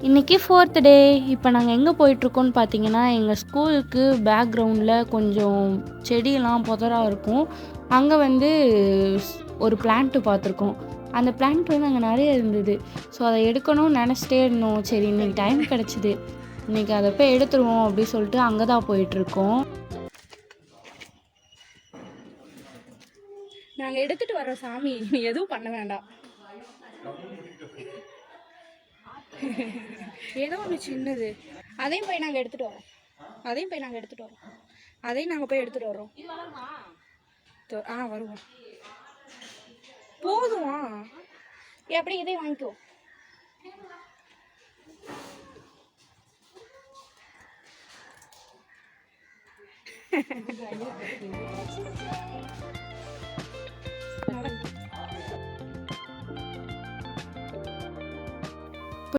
இன்றைக்கி 4th டே. இப்போ நாங்கள் எங்கே போயிட்டுருக்கோன்னு பார்த்தீங்கன்னா, எங்கள் ஸ்கூலுக்கு பேக்ரவுண்டில் கொஞ்சம் செடியெல்லாம் புதராக இருக்கும். அங்கே வந்து ஒரு பிளான்ட்டு பார்த்துருக்கோம். அந்த பிளான்ட் வந்து அங்கே நிறைய இருந்தது. ஸோ அதை எடுக்கணும்னு நினச்சிட்டே இருந்தோம். சரி இன்றைக்கி டைம் கிடச்சிது, இன்றைக்கி அதை போய் எடுத்துருவோம் அப்படின்னு சொல்லிட்டு அங்கே தான் போயிட்டுருக்கோம். நாங்கள் எடுத்துகிட்டு வரோம் சாமி, நீ எதுவும் பண்ண வேண்டாம். ஏதோ ஒன்று சின்னது, அதையும் போய் நாங்கள் எடுத்துகிட்டு வரோம். அதையும் நாங்கள் போய் எடுத்துகிட்டு வரோம். வருவோம். போதுமா? எப்படி இதை வாங்கிக்கோ.